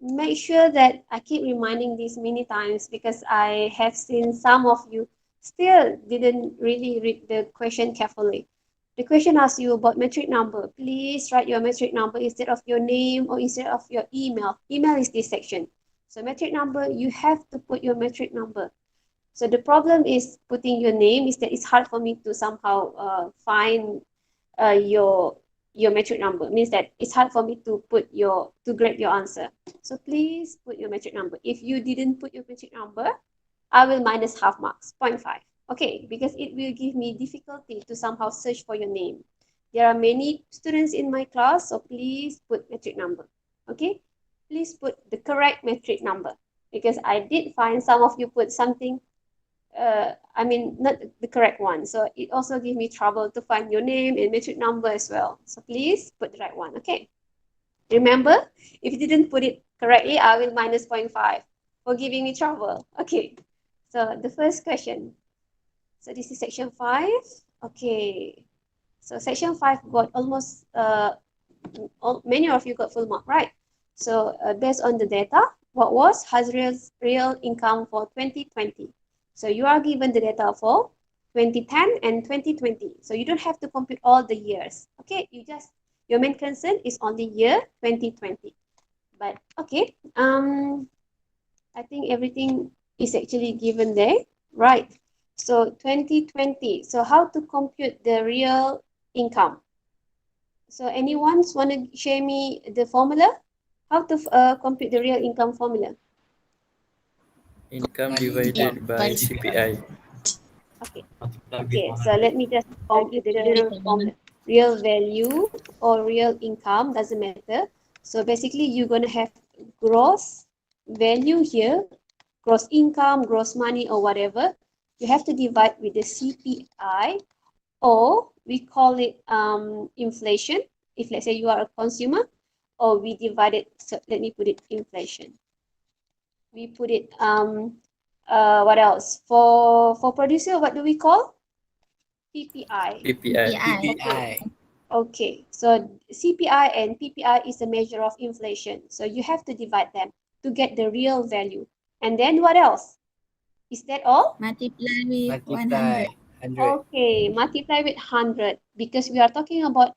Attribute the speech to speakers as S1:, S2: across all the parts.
S1: make sure that I keep reminding this many times because I have seen some of you still didn't really read the question carefully. The question asks you about metric number. Please write your metric number instead of your name or instead of your email. Email is this section. So metric number, you have to put your metric number. So the problem is putting your name is that it's hard for me to somehow find your metric number. Means that it's hard for me to grade your answer. So please put your metric number. If you didn't put your metric number, I will minus half marks, 0.5. Okay, because it will give me difficulty to somehow search for your name. There are many students in my class, so please put metric number. Okay, please put the correct metric number because I did find some of you put something not the correct one. So it also gives me trouble to find your name and metric number as well. So please put the right one, okay? Remember, if you didn't put it correctly, I will minus 0.5 for giving me trouble. Okay, so the first question. So this is section 5. Okay, so section 5 got almost, many of you got full mark, right? So based on the data, what was Hazriel's real income for 2020? So you are given the data for 2010 and 2020. So you don't have to compute all the years. Okay, your main concern is on the year 2020. But okay, I think everything is actually given there, right? So 2020. So how to compute the real income? So anyone want to share me the formula? How to compute the real income formula?
S2: Income divided by CPI.
S1: Okay, so let me just compute the general formula. Real value or real income, doesn't matter. So basically, you're going to have gross value here, gross income, gross money, or whatever. You have to divide with the CPI, or we call it inflation, if let's say you are a consumer, or we divide it, so let me put it inflation. We put it, what else? For producer, what do we call? PPI.
S2: PPI.
S1: Okay, so CPI and PPI is a measure of inflation. So you have to divide them to get the real value. And then what else? Is that all?
S3: Multiply with 100.
S1: Okay, multiply with 100 because we are talking about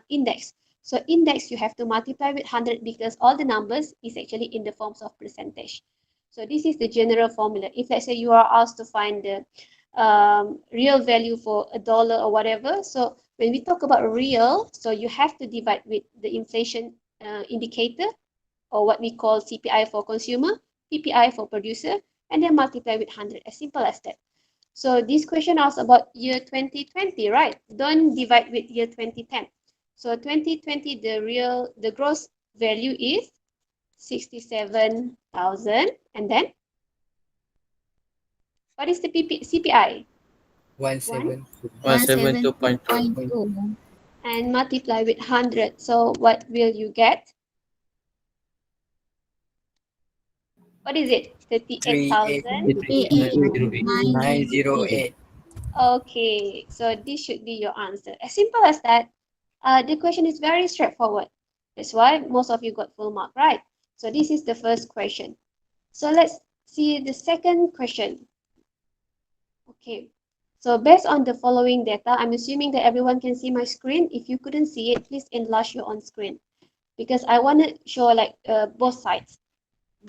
S1: index. So index you have to multiply with 100 because all the numbers is actually in the forms of percentage. So this is the general formula. If let's say you are asked to find the real value for $1 or whatever, so when we talk about real, so you have to divide with the inflation indicator, or what we call CPI for consumer, PPI for producer, and then multiply with 100, as simple as that. So this question asks about year 2020, right? Don't divide with year 2010. So 2020, the gross value is 67,000, and then what is the CPI?
S2: 172.2.
S1: And multiply with 100. So what will you get? What is it?
S2: 38,908.
S1: Okay, so this should be your answer. As simple as that. The question is very straightforward. That's why most of you got full mark, right? So this is the first question. So let's see the second question. Okay, so based on the following data, I'm assuming that everyone can see my screen. If you couldn't see it, please enlarge your own screen because I want to show like both sides.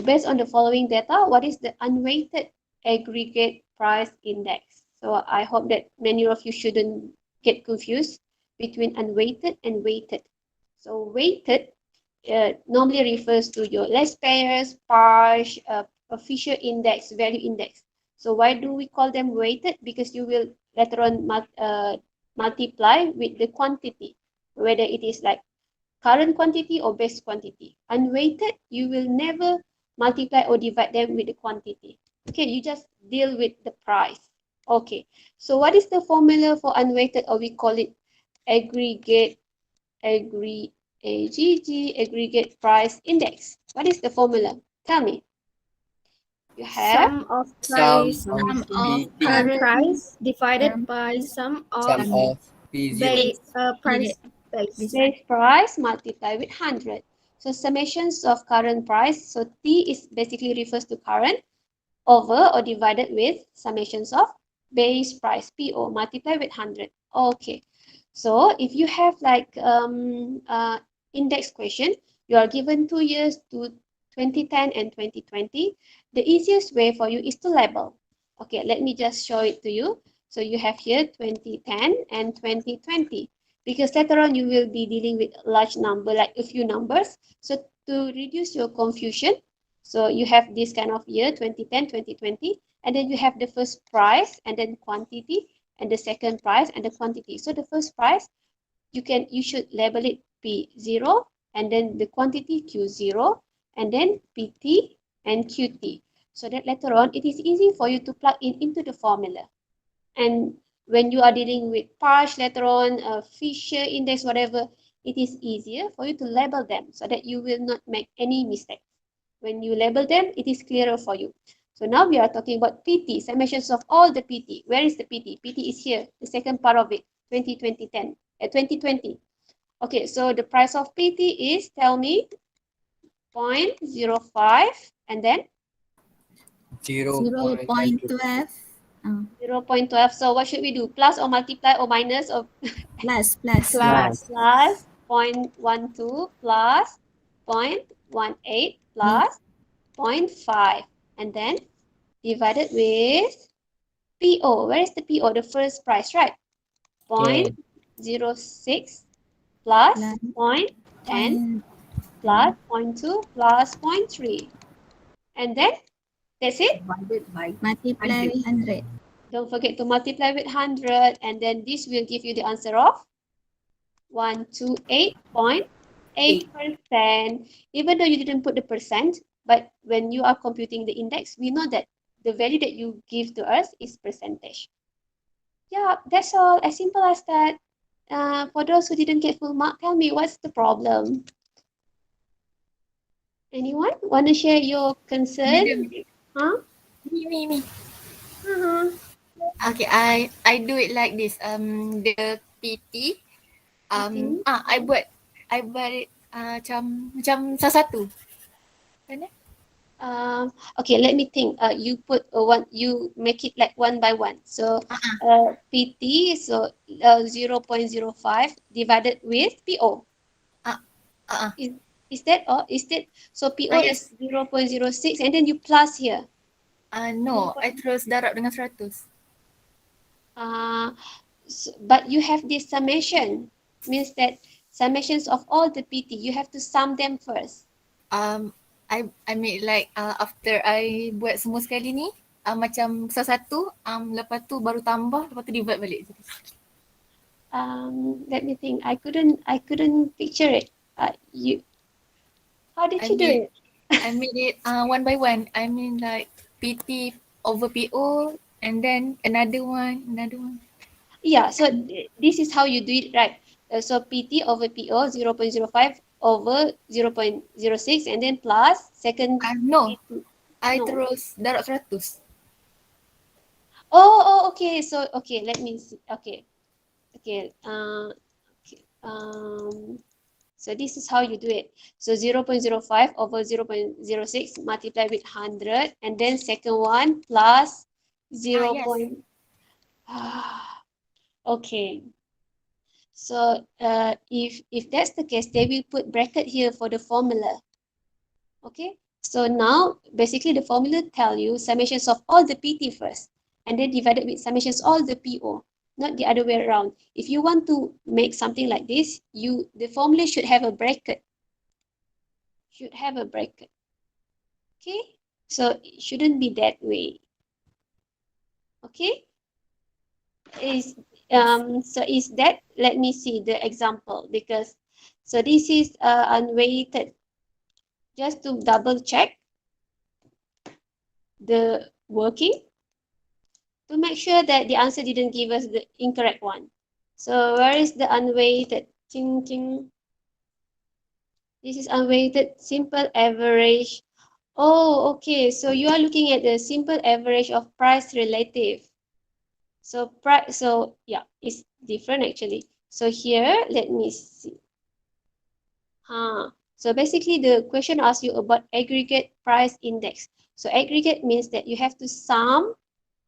S1: Based on the following data, what is the unweighted aggregate price index? So I hope that many of you shouldn't get confused between unweighted and weighted. So weighted normally refers to your less payers, Paasche, official index, value index. So why do we call them weighted? Because you will later on multiply with the quantity, whether it is like current quantity or base quantity. Unweighted, you will never multiply or divide them with the quantity. Okay, you just deal with the price. Okay, so what is the formula for unweighted, or we call it aggregate price index? What is the formula? Tell me. You have
S4: Sum of price divided by sum of base price
S1: base price multiplied with 100. So summations of current price. So T is basically refers to current over or divided with summations of base price PO multiplied with 100. Okay. So if you have like index question, you are given 2 years to 2010 and 2020. The easiest way for you is to label. Okay, let me just show it to you. So you have here 2010 and 2020 because later on you will be dealing with a large number, like a few numbers. So to reduce your confusion, so you have this kind of year 2010, 2020, and then you have the first price and then quantity and the second price and the quantity. So the first price, you should label it P0 and then the quantity Q0 and then PT and QT. So that later on it is easy for you to plug in into the formula. And when you are dealing with Paasche later on, Fisher index, whatever, it is easier for you to label them so that you will not make any mistakes. When you label them, it is clearer for you. So now we are talking about PT, summations of all the PT. Where is the PT? PT is here, the second part of it, 2020. Okay, so the price of PT is, tell me, 0.05 and then
S3: 0.12.
S1: 0.12. So what should we do? Plus or multiply or minus or
S3: Plus.
S4: Plus.
S1: plus 0.12 plus 0.18 plus 0.5 and then divided with PO. Where is the PO? The first price, right? 0.06 plus
S3: Plus
S1: 0.10 plus 0.2 plus 0.3. And then that's it.
S3: multiply with 100.
S1: Don't forget to multiply with 100 and then this will give you the answer of 128.8%. Even though you didn't put the percent, but when you are computing the index, we know that the value that you give to us is percentage. Yeah, that's all. As simple as that. For those who didn't get full mark, tell me what's the problem? Anyone want to share your concern? Huh?
S2: Me.
S1: Uh-huh.
S2: Okay, I do it like this. The PT.
S1: Okay.
S2: I buat it macam satu-satu. Kan?
S1: Okay, let me think. You put one, you make it like one by one. So, PT, so 0.05 divided with PO. Is, is that all? Is that so? PO is
S2: Yes.
S1: 0.06 and then you plus here.
S2: No, I terus darab dengan 100.
S1: But you have this summation, means that summations of all the PT, you have to sum them first.
S2: I made like after I buat semua sekali ni, macam satu-satu, lepas tu baru tambah, lepas tu divide balik.
S1: Let me think. I couldn't picture it. How did you do it?
S2: I made it one by one. I mean like PT over PO and then another one.
S1: Yeah, so this is how you do it, right? So PT over PO 0.05 over 0.06 and then plus second.
S2: No, I
S1: No.
S2: terus darab 100.
S1: Oh, okay. So okay, let me see. Okay. Okay. So this is how you do it. So 0.05 over 0.06 multiplied with 100 and then second one plus 0.
S2: Yes.
S1: Okay. So if that's the case, they will put bracket here for the formula. Okay. So now basically the formula tell you summations of all the PT first and then divided with summations all the PO, not the other way around. If you want to make something like this, the formula should have a bracket. Should have a bracket. Okay. So it shouldn't be that way. Okay. So is that, let me see the example because so this is unweighted. Just to double check the working to make sure that the answer didn't give us the incorrect one. So where is the unweighted? Ching, ching. This is unweighted simple average. Oh, okay. So you are looking at the simple average of price relative. So yeah, it's different actually. So here, let me see. So basically the question asks you about aggregate price index. So aggregate means that you have to sum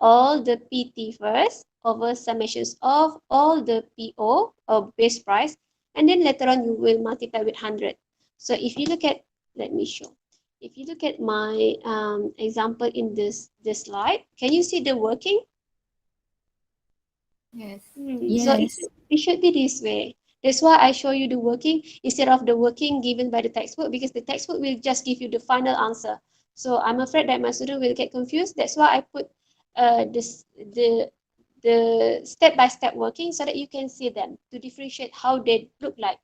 S1: all the PT first over summations of all the PO or base price, and then later on you will multiply with 100. So if you look at, let me show. If you look at my example in this slide, can you see the working?
S2: Yes.
S1: So
S3: Yes.
S1: it should be this way. That's why I show you the working instead of the working given by the textbook, because the textbook will just give you the final answer. So I'm afraid that my student will get confused. That's why I put the step-by-step working so that you can see them to differentiate how they look like.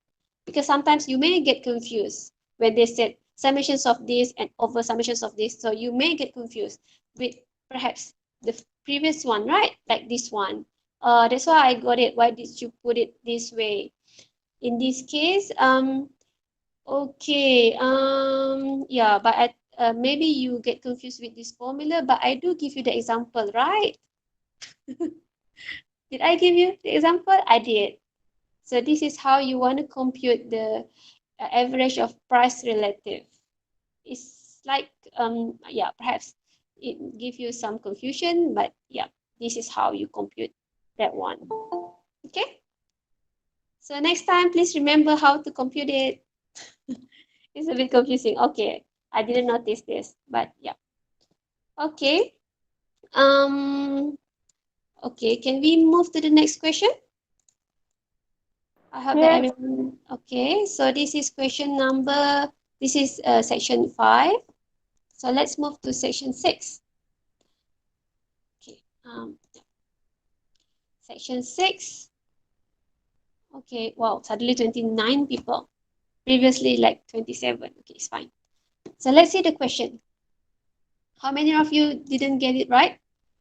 S1: Because sometimes you may get confused when they said summations of this and over summations of this. So you may get confused with perhaps the previous one, right? Like this one. That's why I got it. Why did you put it this way? In this case, okay, yeah, but maybe you get confused with this formula, but I do give you the example, right? Did I give you the example? I did. So this is how you want to compute the average of price relative. It's like, yeah, perhaps it give you some confusion, but yeah, this is how you compute that one. Okay? So next time, please remember how to compute it. It's a bit confusing. Okay, I didn't notice this, but yeah. Okay. Okay, can we move to the next question? I hope that everyone, okay. So this is question number, this is section 5. So let's move to section 6. Okay, section 6. Okay, wow, suddenly 29 people. Previously like 27. Okay, it's fine. So let's see the question. How many of you didn't get it right?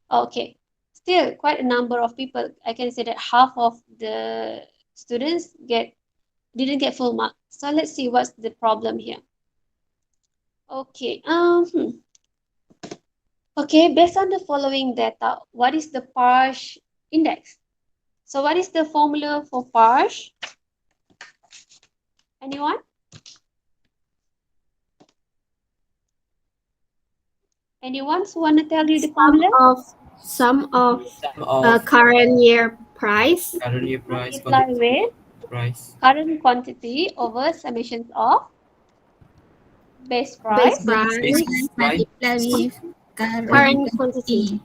S1: Okay, still quite a number of people. I can say that half of the students didn't get full mark. So let's see what's the problem here. Okay, okay, based on the following data, what is the Paasche index? So what is the formula for Paasche? Anyone? Anyone who want to tell you the formula?
S4: Sum of
S5: Sum of
S4: current year price
S5: current year price,
S1: Multiply with
S5: price,
S1: current quantity over summations of base
S4: base
S1: price
S4: price
S5: base price,
S3: Multiply with
S4: current quantity.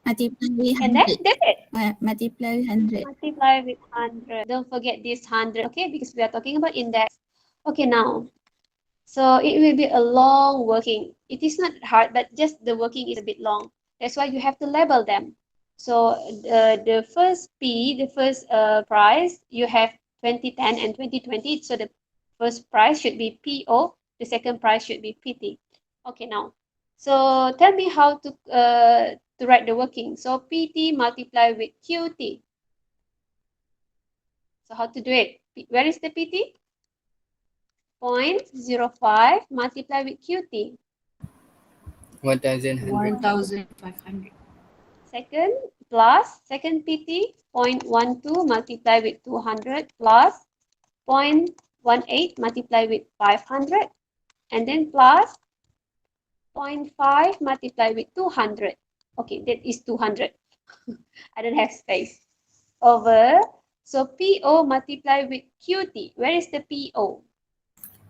S3: Multiply with
S1: and
S3: 100.
S1: that's it.
S3: Multiply with 100.
S1: Multiply with 100. Don't forget this 100, okay? Because we are talking about index. Okay, now, so it will be a long working. It is not hard, but just the working is a bit long. That's why you have to label them. So the first P, the first price, you have 2010 and 2020. So the first price should be PO. The second price should be PT. Okay, now, so tell me how to write the working. So PT multiply with QT. So how to do it? Where is the PT? 0.05 multiply with QT.
S5: 1,100.
S1: Second plus second PT 0.12 multiply with 200 plus 0.18 multiply with 500 and then plus 0.5 multiply with 200. Okay, that is 200. I don't have space. Over. So PO multiply with QT. Where is the PO?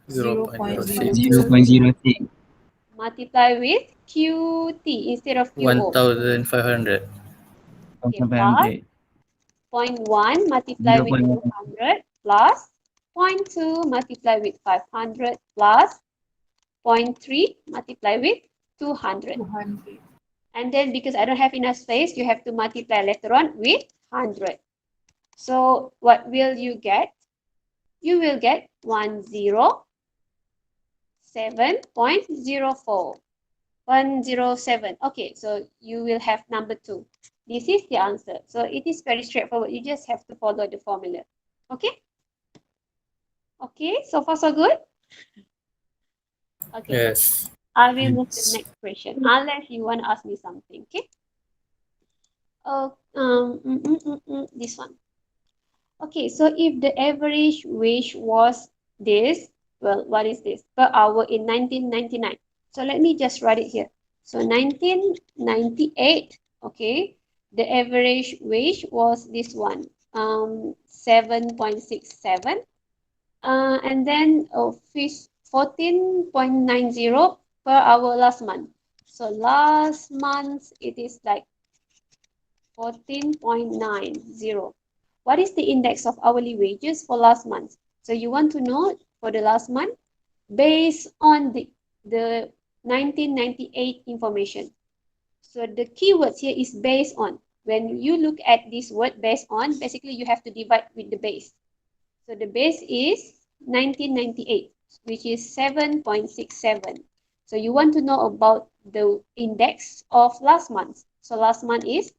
S5: 0.06.
S3: 0.06.
S1: Multiply with QT instead of QO.
S5: 1,500.
S1: Okay, plus 0.1 multiply with 200 plus 0.2 multiply with 500 plus 0.3 multiply with 200. And then because I don't have enough space, you have to multiply later on with 100. So what will you get? You will get 107.04. 107. Okay, so you will have number 2. This is the answer. So it is very straightforward. You just have to follow the formula. Okay? Okay, so far so good? Okay.
S5: Yes.
S1: I will move to the next question. Unless you want to ask me something, okay? Oh, this one. Okay, so if the average wage was this, Well, what is this? Per hour in 1999. So let me just write it here. So 1998, okay, the average wage was this one, 7.67. And then 14.90 per hour last month. So last month it is like 14.90. What is the index of hourly wages for last month? So you want to know for the last month based on the 1998 information. So the keywords here is based on. When you look at this word based on, basically you have to divide with the base. So the base is 1998, which is 7.67. So you want to know about the index of last month. So last month is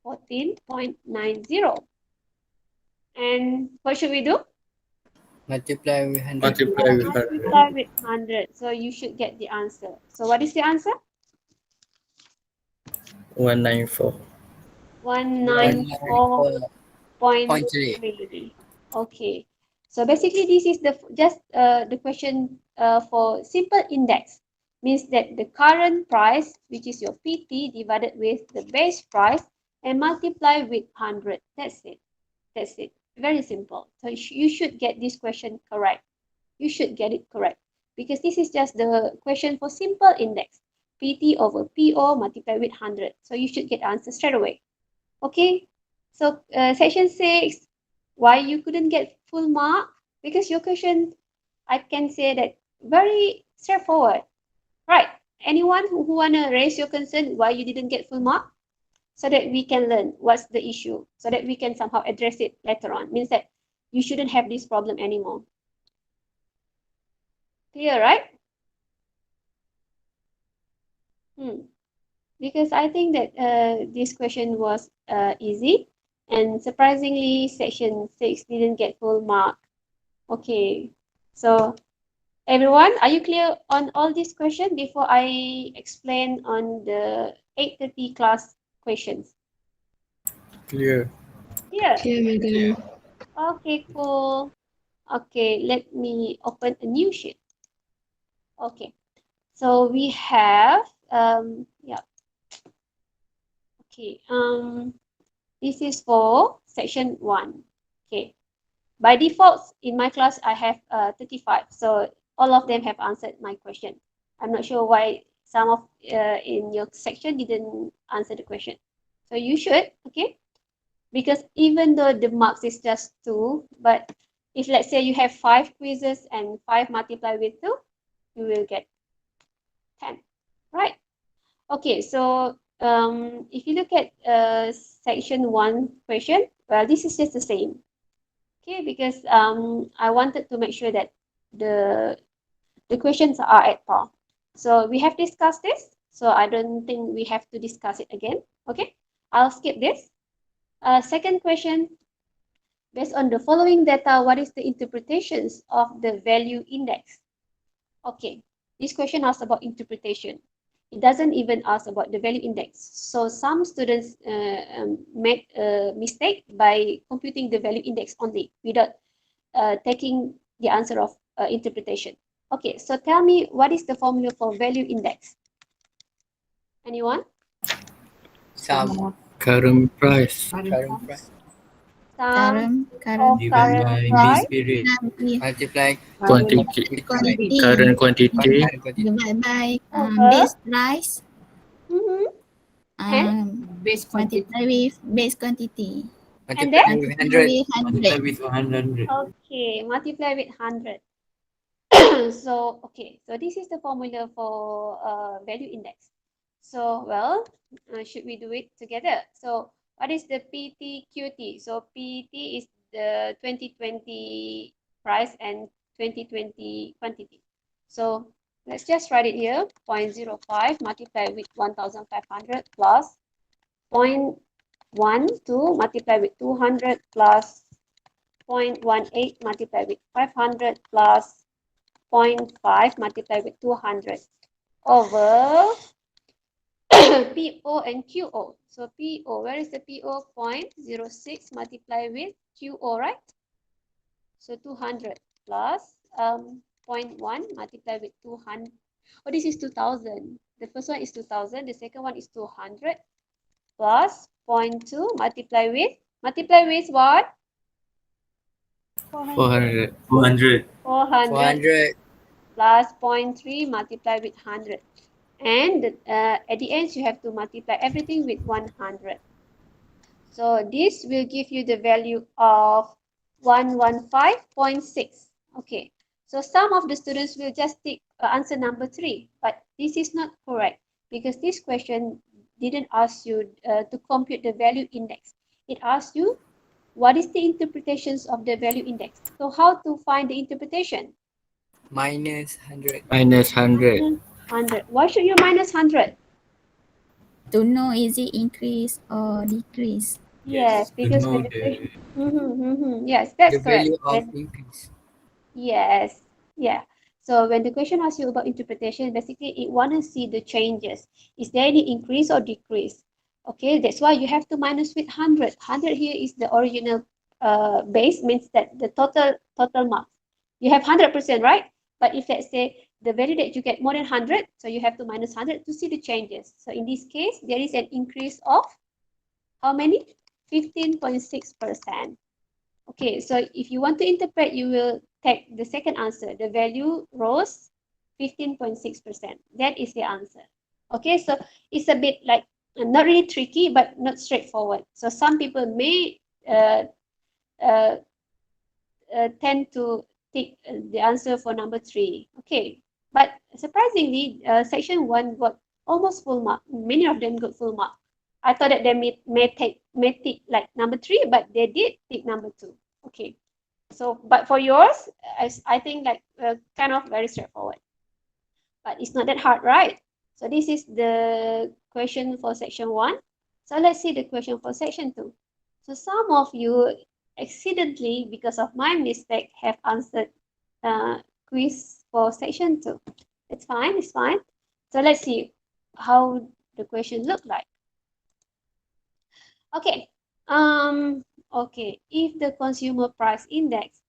S1: 14.90. And what should we do?
S6: Multiply with 100.
S5: Multiply with 100.
S1: Multiply with 100. So you should get the answer. So what is the answer?
S5: 194.
S1: 194.3. Okay. So basically this is the question for simple index. Means that the current price, which is your PT, divided with the base price and multiply with 100. That's it. That's it. Very simple. So you should get this question correct. You should get it correct because this is just the question for simple index. PT over PO multiplied with 100. So you should get answer straight away. Okay. So section 6, why you couldn't get full mark? Because your question, I can say that very straightforward. Right. Anyone who wanna raise your concern why you didn't get full mark? So that we can learn what's the issue, so that we can somehow address it later on. Means that you shouldn't have this problem anymore. Clear, right? Because I think that this question was easy, and surprisingly, section 6 didn't get full mark. Okay, so everyone, are you clear on all these questions before I explain on the 8:30 class questions?
S5: Clear.
S1: Yeah.
S4: Clear, madam.
S1: Okay, cool. Okay, let me open a new sheet. Okay, so we have yeah. Okay, this is for section 1. Okay, by default in my class I have 35, so all of them have answered my question. I'm not sure why some of in your section didn't answer the question. So you should, okay, because even though the marks is just 2, but if let's say you have 5 quizzes and 5 multiplied with 2, you will get 10, right? Okay, so if you look at section 1 question, well, this is just the same. Okay, because I wanted to make sure that the questions are at par. So we have discussed this, so I don't think we have to discuss it again. Okay, I'll skip this. Second question, based on the following data, what is the interpretations of the value index? Okay, this question asks about interpretation. It doesn't even ask about the value index. So some students make a mistake by computing the value index only without taking the answer of interpretation. Okay, so tell me, what is the formula for value index? Anyone?
S6: Sum.
S5: Current price.
S6: Current price.
S1: Sum
S3: Current
S1: of
S6: Divided
S1: current
S6: by
S1: price
S6: this period.
S3: with
S6: Multiply
S5: Quantity.
S3: quantity
S5: Current quantity.
S6: current quantity.
S3: divided by
S1: over
S3: base price
S1: and
S5: Base
S3: multiply with base quantity.
S1: and
S6: Multiply
S1: then
S6: with
S3: Multiply
S6: 100.
S3: with 100.
S5: with 100.
S1: okay, multiply with 100. So okay, so this is the formula for value index. So well, should we do it together? So what is the PTQT? So PT is the 2020 price and 2020 quantity. So let's just write it here. 0.05 multiplied with 1,500 plus 0.12 multiplied with 200 plus 0.18 multiplied with 500 plus 0.5 multiplied with 200 over PO and QO. So PO, where is the PO? 0.06 multiplied with QO, right? So 200 plus 0.1 multiplied with 200. Oh, this is 2000. The first one is 2000. The second one is 200 plus 0.2 multiply with what?
S5: 400.
S7: 200.
S1: 400
S6: 400.
S1: plus 0.3 multiply with 100. And at the end, you have to multiply everything with 100. So this will give you the value of 115.6. Okay, so some of the students will just take answer number 3, but this is not correct because this question didn't ask you to compute the value index. It asked you what is the interpretations of the value index. So how to find the interpretation?
S6: Minus 100.
S5: Minus 100.
S1: 100. Why should you minus 100?
S3: To know is it increase or decrease?
S1: Yes,
S7: To
S1: because
S7: know
S1: when the
S7: the
S1: question, yes, that's
S6: The
S1: correct.
S6: value of
S1: When,
S6: increase.
S1: yes, yeah. So when the question asks you about interpretation, basically it want to see the changes. Is there any increase or decrease? Okay, that's why you have to minus with 100. 100 here is the original base, means that the total marks. You have 100%, right? But if let's say the value that you get more than 100, so you have to minus 100 to see the changes. So in this case, there is an increase of how many? 15.6%. Okay, so if you want to interpret, you will take the second answer. The value rose 15.6%. That is the answer. Okay, so it's a bit like not really tricky, but not straightforward. So some people may uh, tend to take the answer for number 3. Okay, but surprisingly, section 1 got almost full mark. Many of them got full mark. I thought that they may take like number 3, but they did take number 2. Okay, so but for yours, I think like kind of very straightforward, but it's not that hard, right? So this is the question for section 1. So let's see the question for section 2. So some of you accidentally, because of my mistake, have answered quiz for section 2. It's fine, it's fine. So let's see how the question look like. Okay. Okay, if the consumer price index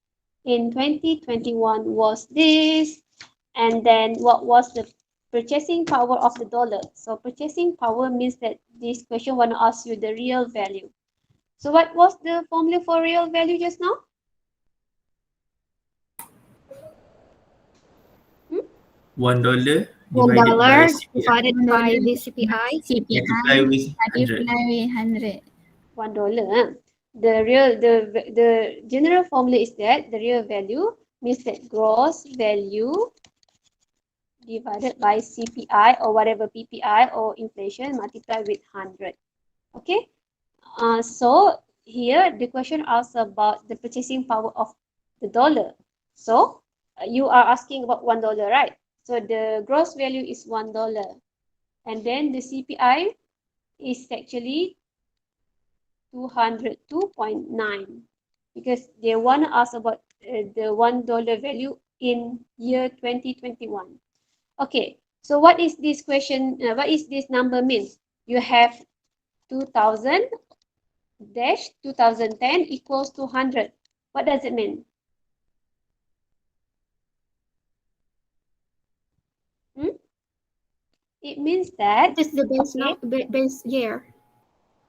S1: in 2021 was this, and then what was the purchasing power of the dollar? So purchasing power means that this question want to ask you the real value. So what was the formula for real value just now?
S7: $1
S4: $1
S7: divided by CPI.
S4: divided by the CPI.
S3: CPI
S7: Multiply with 100.
S3: multiply with 100.
S1: $1. The general formula is that the real value means that gross value divided by CPI or whatever PPI or inflation multiplied with 100. Okay. So here the question asks about the purchasing power of the dollar. So you are asking about $1, right? So the gross value is $1, and then the CPI is actually 202.9, because they want to ask about the $1 value in year 2021. Okay, so what is this question? What is this number means? You have 2000 dash 2010 equals 200. What does it mean? It means that,
S4: This is the base,
S1: okay,
S4: base year.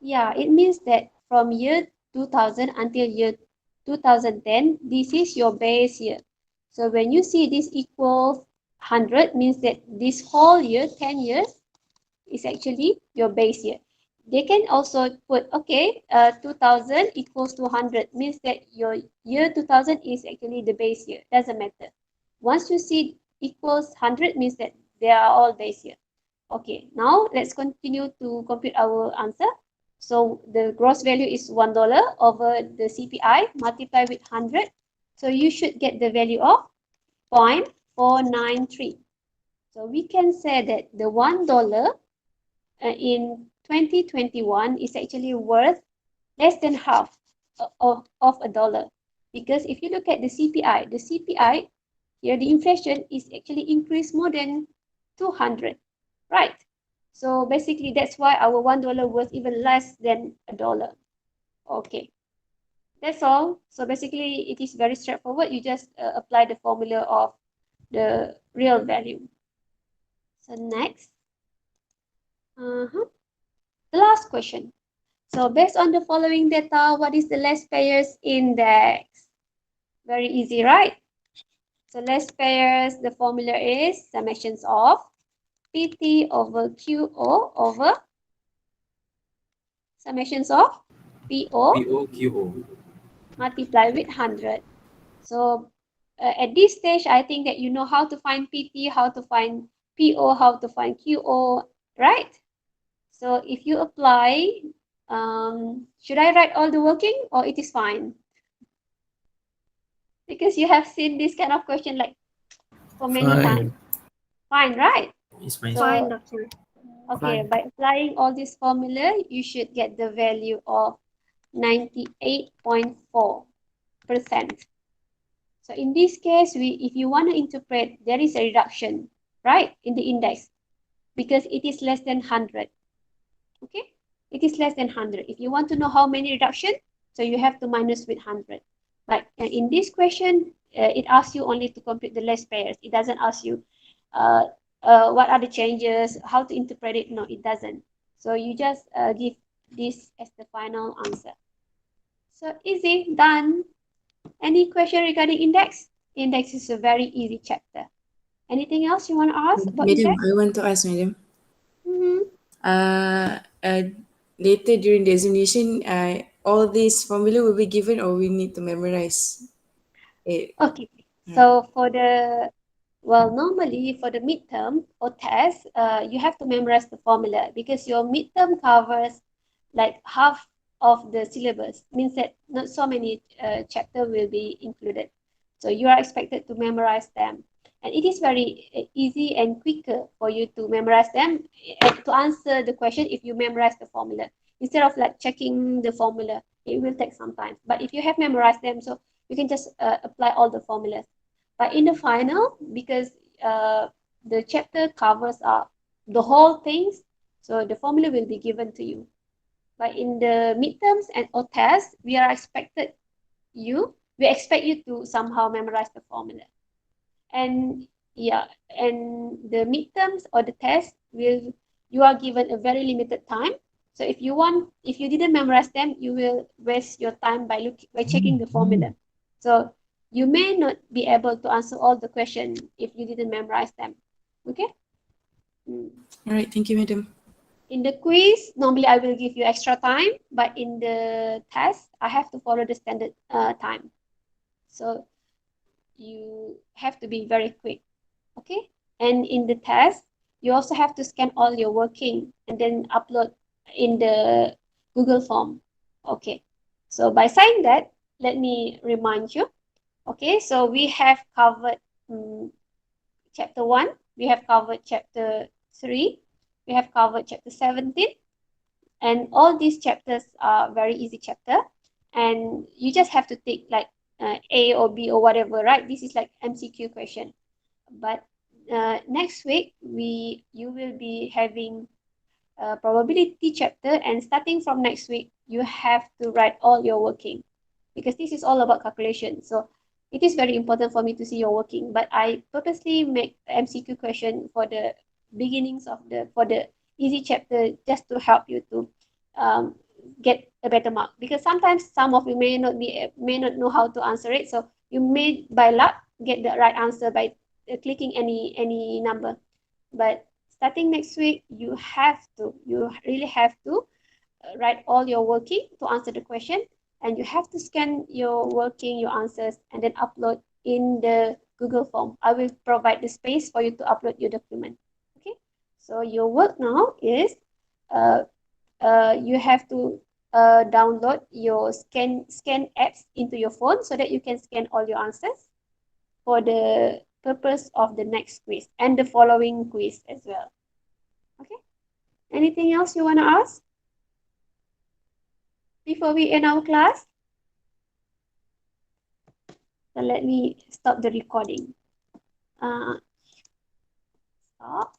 S1: yeah, it means that from year 2000 until year 2010, this is your base year. So when you see this equals 100, means that this whole year, 10 years, is actually your base year. They can also put, okay, 2000 equals to 100, means that your year 2000 is actually the base year. Doesn't matter. Once you see equals 100, means that they are all base year. Okay, now let's continue to compute our answer. So the gross value is $1 over the CPI multiplied with 100. So you should get the value of 0.493. So we can say that the $1 in 2021 is actually worth less than half of a dollar. Because if you look at the CPI here, the inflation is actually increased more than 200, right? So basically that's why our $1 worth even less than a dollar. Okay, that's all. So basically it is very straightforward. You just apply the formula of the real value. So next, the last question. So based on the following data, what is the less payers index? Very easy, right? So less payers, the formula is summations of PT over QO over summations of PO
S7: POQO.
S1: multiplied with 100. So at this stage, I think that you know how to find PT, how to find PO, how to find QO, right? So if you apply, should I write all the working or it is fine? Because you have seen this kind of question like for many times.
S5: Fine.
S1: Fine, right?
S7: It's fine.
S4: Fine,
S1: So,
S4: doctor.
S1: okay,
S7: Fine.
S1: by applying all this formula, you should get the value of 98.4%. So in this case, if you want to interpret, there is a reduction, right, in the index because it is less than 100. Okay, it is less than 100. If you want to know how many reduction, so you have to minus with 100. But in this question, it asks you only to complete the less pairs. It doesn't ask you what are the changes, how to interpret it. No, it doesn't. So you just give this as the final answer. So easy, done. Any question regarding index? Index is a very easy chapter. Anything else you want to ask about
S8: Madam,
S1: index?
S8: I want to ask, madam.
S1: Mm-hmm.
S8: Later during the examination, all these formula will be given or we need to memorize it?
S1: Okay. So for the, well, normally for the midterm or test, you have to memorize the formula because your midterm covers like half of the syllabus. Means that not so many chapter will be included. So you are expected to memorize them. And it is very easy and quicker for you to memorize them to answer the question if you memorize the formula. Instead of like checking the formula, it will take some time. But if you have memorized them, so you can just apply all the formulas. But in the final, because the chapter covers up the whole things, so the formula will be given to you. But in the midterms and or tests, we expect you to somehow memorize the formula. And yeah, and the midterms or the test you are given a very limited time. So if you didn't memorize them, you will waste your time by checking the formula. So you may not be able to answer all the questions if you didn't memorize them. Okay.
S8: All right, thank you, madam.
S1: In the quiz, normally I will give you extra time, but in the test, I have to follow the standard time. So you have to be very quick. Okay. And in the test, you also have to scan all your working and then upload in the Google form. Okay. So by saying that, let me remind you. Okay, so we have covered chapter 1, we have covered chapter 3, we have covered chapter 17, and all these chapters are very easy chapter, and you just have to take like A or B or whatever, right? This is like MCQ question. But next week, you will be having a probability chapter, and starting from next week, you have to write all your working because this is all about calculation. So it is very important for me to see your working, but I purposely make the MCQ question for the beginnings of for the easy chapter just to help you to get a better mark, because sometimes some of you may not know how to answer it, so you may by luck get the right answer by clicking any number. But starting next week, you really have to write all your working to answer the question, and you have to scan your working, your answers, and then upload in the Google form. I will provide the space for you to upload your document. Okay, so your work now is you have to download your scan apps into your phone so that you can scan all your answers for the purpose of the next quiz and the following quiz as well. Okay, anything else you want to ask before we end our class? So let me stop the recording. Stop.